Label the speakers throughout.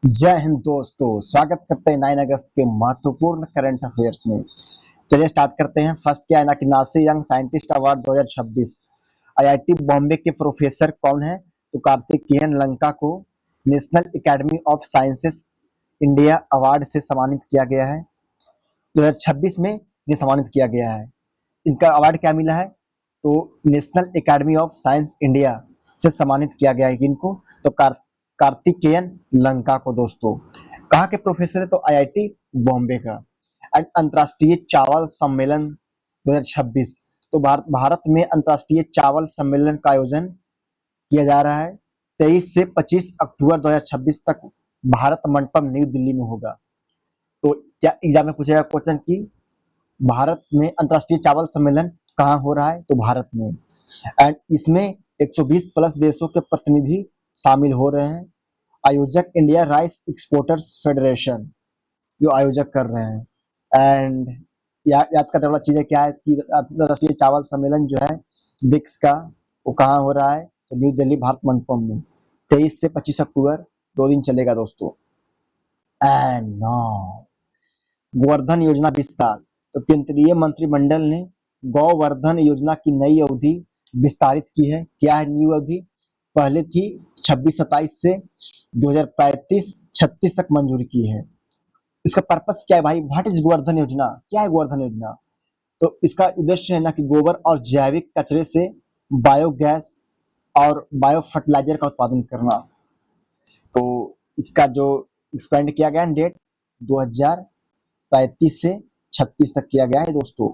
Speaker 1: जय हिंद दोस्तों, स्वागत करते हैं 9 अगस्त के महत्वपूर्ण करंट अफेयर्स में। चलिए स्टार्ट करते हैं। फर्स्ट क्या है ना कि NASI young scientist award 2026 IIT Bombay के प्रोफेसर कौन है? तो कार्तिकेयन लंका को national academy of sciences India award से सम्मानित किया गया है। 2026 में ये सम्मानित किया गया है। इनका अवार्ड क्या मिला है? तो national academy of science India से सम्मानित किया गया है इनको। तो कार्तिकेयन लंका को दोस्तों। कहाँ के प्रोफेसर है? तो आईआईटी बॉम्बे का। एंड अंतर्राष्ट्रीय चावल सम्मेलन 2026। तो भारत में अंतर्राष्ट्रीय चावल सम्मेलन का आयोजन किया जा रहा है 23 से 25 अक्टूबर 2026 तक भारत मंडपम नई दिल्ली में होगा। तो क्या एग्जाम में पूछेगा क्वेश्चन की भारत में अंतर्राष्ट्रीय चावल सम्मेलन कहाँ हो रहा है? तो भारत में। एंड इसमें 120 प्लस देशों के प्रतिनिधि शामिल हो रहे हैं। आयोजक इंडिया राइस एक्सपोर्टर्स फेडरेशन जो आयोजक कर रहे हैं। एंड याद करने वाला चीजें क्या है कि अंतर्राष्ट्रीय चावल सम्मेलन जो है ब्रिक्स का, वो कहाँ हो रहा है? तो न्यू दिल्ली भारत मंडपम में 23 से 25 अक्टूबर 2 दिन चलेगा दोस्तों। एंड नाउ गोवर्धन योजना विस्तार। तो केंद्रीय मंत्रिमंडल ने गोवर्धन योजना की नई अवधि विस्तारित की है। क्या है न्यू अवधि? पहले थी 26-27 से 2035-36 तक मंजूर की है। इसका पर्पस क्या है भाई? व्हाट इज गोवर्धन योजना? क्या है गोवर्धन योजना? तो इसका उद्देश्य है ना कि गोबर और जैविक कचरे से बायोगैस और बायो फर्टिलाइजर का उत्पादन करना। तो इसका जो एक्सपेंड किया गया डेट 2035 से 36 तक किया गया है दोस्तों।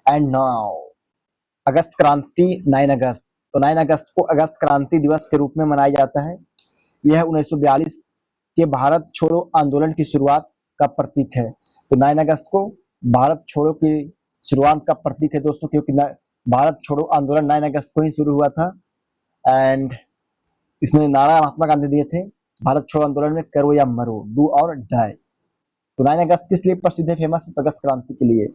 Speaker 1: एंड नाउ अगस्त क्रांति 9 अगस्त। तो 9 अगस्त को अगस्त क्रांति दिवस के रूप में मनाया जाता है। यह 1942 के भारत छोड़ो आंदोलन की शुरुआत का प्रतीक है। तो 9 अगस्त को भारत छोड़ो की शुरुआत का प्रतीक है दोस्तों, क्योंकि भारत छोड़ो आंदोलन 9 अगस्त को ही शुरू हुआ था। एंड इसमें नारा महात्मा गांधी दिए थे, भारत छोड़ो आंदोलन में करो या मरो, डू और डाई। तो 9 अगस्त किस लिए प्रसिद्ध है, फेमस है? तो अगस्त क्रांति के लिए।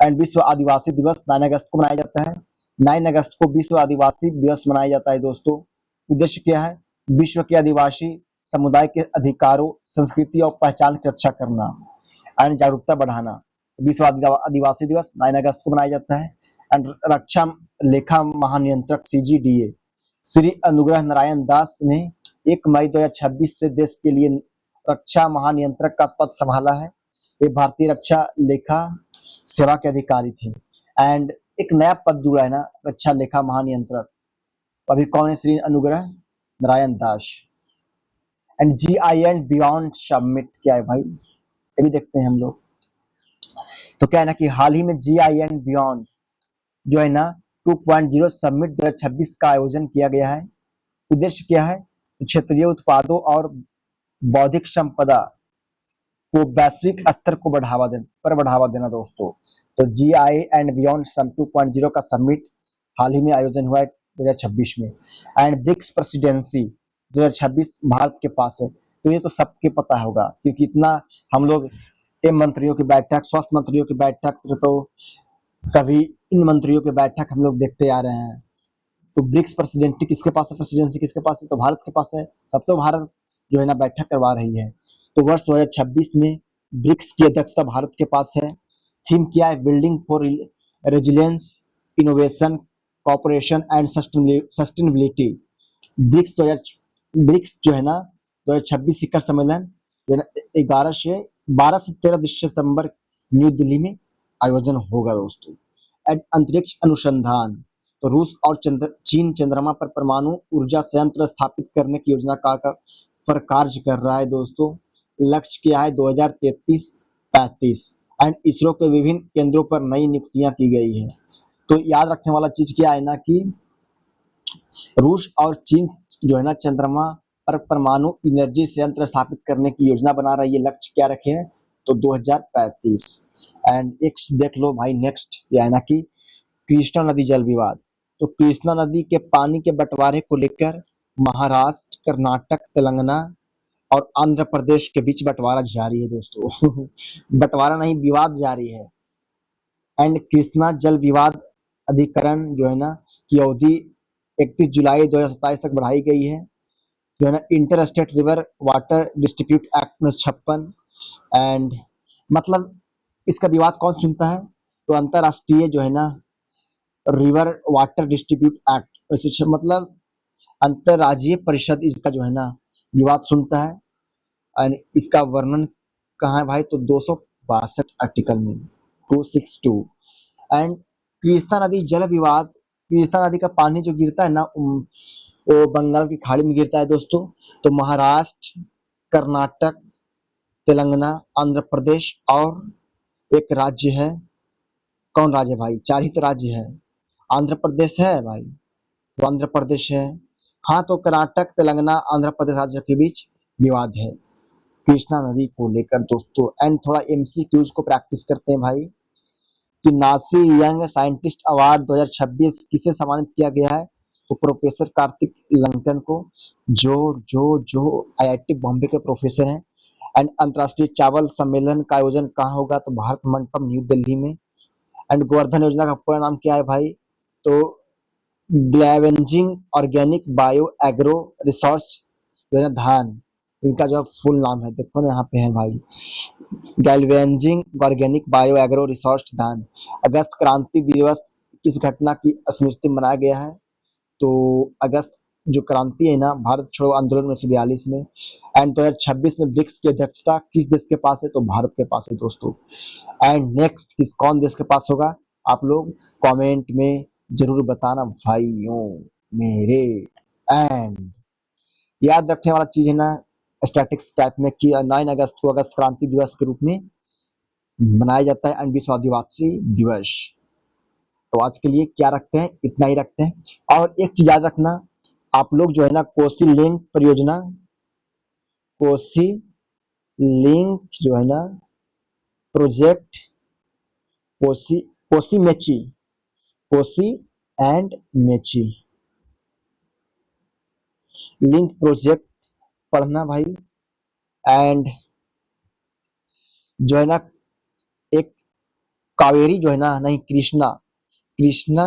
Speaker 1: एंड विश्व आदिवासी दिवस 9 अगस्त को मनाया जाता है। 9 अगस्त को विश्व आदिवासी दिवस मनाया जाता है दोस्तों। उद्देश्य क्या है? विश्व के आदिवासी समुदाय के अधिकारों, संस्कृति और पहचान की रक्षा करना एंड जागरूकता बढ़ाना। विश्व आदिवासी दिवस 9 अगस्त को मनाया जाता है। एंड रक्षा लेखा महानियंत्रक सीजीडीए श्री अनुग्रह नारायण दास ने 1 मई 2026 से देश के लिए रक्षा महानियंत्रक का पद संभाला है। ये भारतीय रक्षा लेखा सेवा के अधिकारी थे। एंड एक नया पद जुड़ा है ना, रक्षा लेखा महानियंत्रक। अभी कौन है? Shri Anugrah Narayan Das. And GI and beyond summit क्या है भाई? ये भी देखते हैं हम लोग। तो क्या है ना कि हाल ही में जीआई एंड बियॉन्ड जो है ना 2.0 समिट 2026 का आयोजन किया गया है। उद्देश्य क्या है? तो क्षेत्रीय उत्पादों और बौद्धिक संपदा को वैश्विक स्तर को बढ़ावा देना दोस्तों। तो जीआई एंड बियॉन्ड सम 2.0 का समिट हाल ही में आयोजन हुआ है 2026 में। एंड ब्रिक्स प्रेसिडेंसी 2026 भारत के पास है। तो ये तो सबके पता होगा, क्योंकि इतना हम लोग एम मंत्रियों की बैठक, स्वास्थ्य मंत्रियों की बैठक, तो कभी इन मंत्रियों की बैठक हम लोग देखते आ रहे हैं। तो ब्रिक्स प्रेसिडेंसी किसके पास है? प्रेसिडेंसी किसके पास है? तो भारत के पास है। तब तो भारत जो है ना बैठक करवा रही है। तो वर्ष 2026 में ब्रिक्स की अध्यक्षता भारत के पास है। थीम क्या है? Building for resilience, innovation, cooperation and sustainability. BRICS जो है ना 2026 शिखर सम्मेलन जो है ना 12 से 13 सितंबर न्यू दिल्ली में आयोजन होगा दोस्तों। अंतरिक्ष अनुसंधान। तो रूस और चीन चंद्रमा पर परमाणु ऊर्जा संयंत्र स्थापित करने की योजना पर कार्य कर रहा है दोस्तों। लक्ष्य क्या है? 2033-35। एंड इसरो के विभिन्न केंद्रों पर नई नियुक्तियां की गई है। तो याद रखने वाला चीज क्या है ना कि रूस और चीन जो है ना चंद्रमा पर परमाणु एनर्जी संयंत्र स्थापित करने की योजना बना रही है। लक्ष्य क्या रखे हैं? तो 2035। एंड एक देख लो भाई, नेक्स्ट क्या है ना कि कृष्णा नदी जल विवाद। तो कृष्णा नदी के पानी के बंटवारे को लेकर महाराष्ट्र, कर्नाटक, तेलंगाना और आंध्र प्रदेश के बीच बंटवारा जारी है दोस्तों। बंटवारा नहीं, विवाद जारी है। एंड कृष्णा जल विवाद अधिकरण जो है ना की अवधि 31 जुलाई 2027 तक बढ़ाई गई है। जो है ना inter state river water distribute act 1956। And मतलब इसका विवाद कौन सुनता है? तो अंतरराष्ट्रीय जो है ना रिवर वाटर डिस्ट्रीब्यूट एक्ट मतलब अंतरराज्यीय परिषद इसका जो है ना विवाद सुनता है। एंड इसका वर्णन कहाँ है भाई? तो 262 आर्टिकल में 262। एंड कृष्णा नदी जल विवाद, कृष्णा नदी का पानी जो गिरता है ना वो बंगाल की खाड़ी में गिरता है दोस्तों। तो महाराष्ट्र, कर्नाटक, तेलंगाना, आंध्र प्रदेश और एक राज्य है, कौन राज्य है भाई? 4 ही तो राज्य है। आंध्र प्रदेश है भाई, तो आंध्र प्रदेश है। हाँ, तो कर्नाटक, तेलंगाना, आंध्र प्रदेश राज्य के बीच विवाद है कृष्णा नदी को लेकर दोस्तों। एंड थोड़ा एमसीक्यूज को प्रैक्टिस करते हैं भाई कि नासी यंग साइंटिस्ट अवार्ड 2026 किसे सम्मानित किया गया है? तो प्रोफेसर कार्तिक लंकन को, जो जो जो आईआईटी बॉम्बे के प्रोफेसर हैं। एंड अंतर्राष्ट्रीय चावल सम्मेलन का आयोजन कहाँ होगा? तो भारत मंडपम न्यू दिल्ली में। एंड गोवर्धन योजना का पूरा नाम क्या है भाई? तो ग्लैवेंजिंग ऑर्गेनिक बायो एग्रो रिसोर्स जो है ना धान, इनका जो फुल नाम है देखो ना यहाँ पे है भाई, गैल्वेंजिंग ऑर्गेनिक बायो एग्रो रिसोर्स धान। अगस्त क्रांति दिवस किस घटना की स्मृति में मनाया गया है? तो अगस्त जो क्रांति है ना भारत छोड़ो आंदोलन 1942 में। एंड 2026 में ब्रिक्स की अध्यक्षता किस देश के पास है? तो भारत के पास है दोस्तों। एंड नेक्स्ट किस कौन देश के पास होगा? आप लोग कमेंट में जरूर बताना भाइयों मेरे। एंड याद रखने वाला चीज है ना स्टैटिक्स टाइप में कि 9 अगस्त को अगस्त क्रांति दिवस के रूप में मनाया जाता है एंड विश्व आदिवासी दिवस। तो आज के लिए क्या रखते हैं? इतना ही रखते हैं। और एक चीज याद रखना, आप लोग जो है ना कोसी लिंक परियोजना, कोसी लिंक जो है ना project, Kosi Kosi Mechi, Kosi and Mechi link project पढ़ना भाई। एंड जो है ना एक कावेरी जो है ना, नहीं कृष्णा, कृष्णा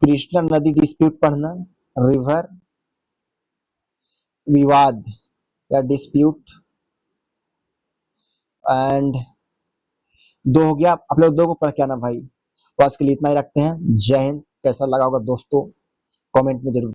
Speaker 1: कृष्णा नदी डिस्प्यूट पढ़ना, रिवर विवाद या डिस्प्यूट। एंड 2 हो गया, आप लोग 2 को पढ़ के आना भाई। तो आज के लिए इतना ही रखते हैं। जय हिंद। कैसा लगा होगा दोस्तों कमेंट में जरूर